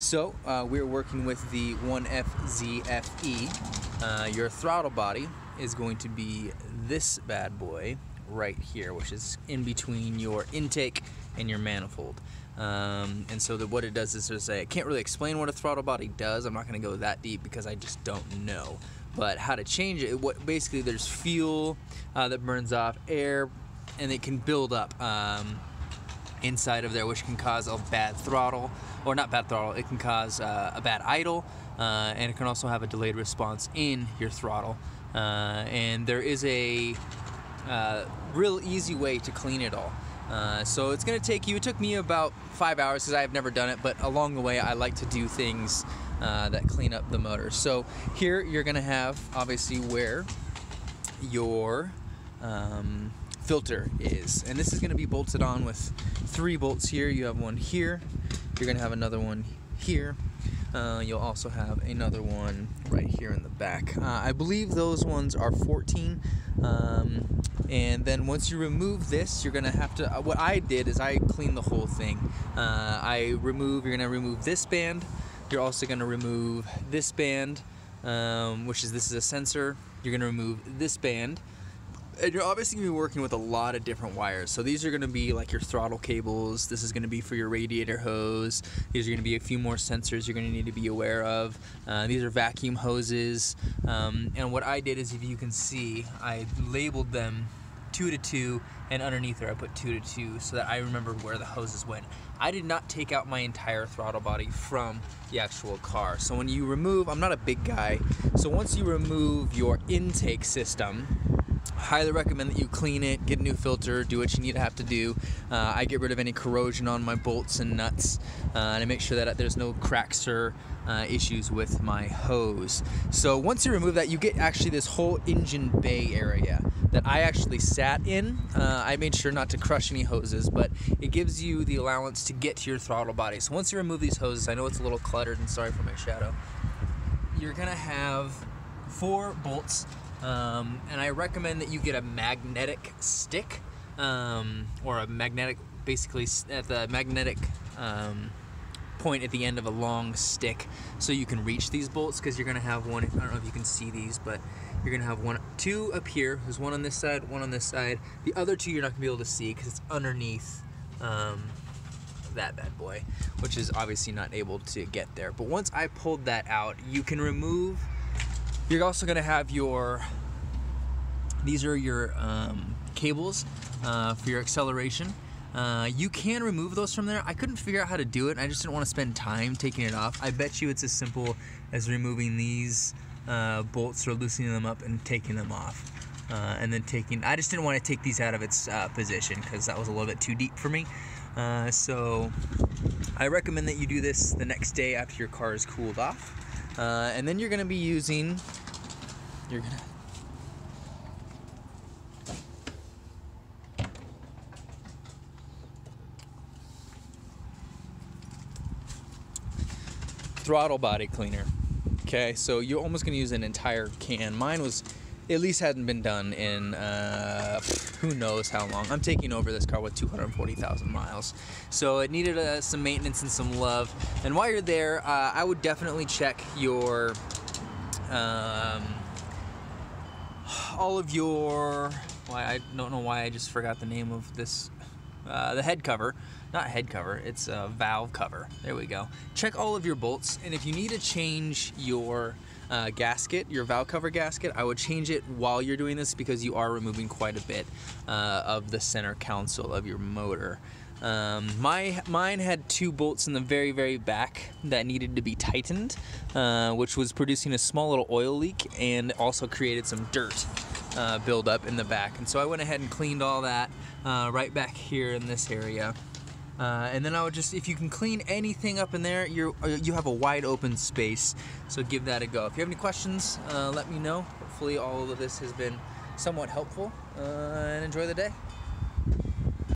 So we're working with the 1FZFE. Your throttle body is going to be this bad boy right here, which is in between your intake and your manifold. And so what it does is I can't really explain what a throttle body does. I'm not going to go that deep because I just don't know. But how to change it, basically there's fuel that burns off, air, and it can build up inside of there, which can cause a bad throttle, or not bad throttle, it can cause a bad idle, and it can also have a delayed response in your throttle. And there is a real easy way to clean it all. So it's going to take you, it took me about 5 hours because I have never done it, but along the way I like to do things that clean up the motor. So here you're going to have obviously where your filter is, and this is going to be bolted on with 3 bolts here. You have one here, you're going to have another one here, you'll also have another one right here in the back. I believe those ones are 14. And then once you remove this, you're gonna have to, what I did is I cleaned the whole thing. You're gonna remove this band. You're also gonna remove this band, this is a sensor. You're gonna remove this band. And you're obviously gonna be working with a lot of different wires. So these are gonna be like your throttle cables. This is gonna be for your radiator hose. These are gonna be a few more sensors you're gonna need to be aware of. These are vacuum hoses. And what I did is, if you can see, I labeled them 2 to 2, and underneath there I put 2 to 2 so that I remember where the hoses went. I did not take out my entire throttle body from the actual car. So when you remove, I'm not a big guy, so once you remove your intake system, highly recommend that you clean it, get a new filter, do what you need to have to do. I get rid of any corrosion on my bolts and nuts, and I make sure that there's no cracks or issues with my hose. So once you remove that, you get actually this whole engine bay area that I actually sat in. I made sure not to crush any hoses, but it gives you the allowance to get to your throttle body. So once you remove these hoses, I know it's a little cluttered, and sorry for my shadow, you're gonna have 4 bolts. And I recommend that you get a magnetic stick, or a magnetic, basically at the magnetic point at the end of a long stick, so you can reach these bolts, because you're going to have one, I don't know if you can see these, but you're going to have 2 up here. There's one on this side, one on this side. The other 2 you're not going to be able to see because it's underneath that bad boy, which is obviously not able to get there. But once I pulled that out, you can remove. You're also going to have these are your cables for your acceleration. You can remove those from there. I couldn't figure out how to do it, and I just didn't want to spend time taking it off. I bet you it's as simple as removing these bolts or loosening them up and taking them off. And then I just didn't want to take these out of its position because that was a little bit too deep for me. So I recommend that you do this the next day after your car is cooled off. And then you're going to be using, throttle body cleaner. Okay, so you're almost going to use an entire can. Mine was, at least hadn't been done in who knows how long. I'm taking over this car with 240,000 miles. So it needed some maintenance and some love. And while you're there, I would definitely check your, all of your, I don't know why I just forgot the name of this, the head cover. Not head cover, it's a valve cover. There we go. Check all of your bolts, and if you need to change your gasket, your valve cover gasket, I would change it while you're doing this because you are removing quite a bit of the center console of your motor. Mine had 2 bolts in the very, very back that needed to be tightened, which was producing a small little oil leak and also created some dirt buildup in the back. And so I went ahead and cleaned all that right back here in this area. And then I would just, if you can clean anything up in there, you have a wide open space, so give that a go. If you have any questions, let me know. Hopefully all of this has been somewhat helpful, and enjoy the day.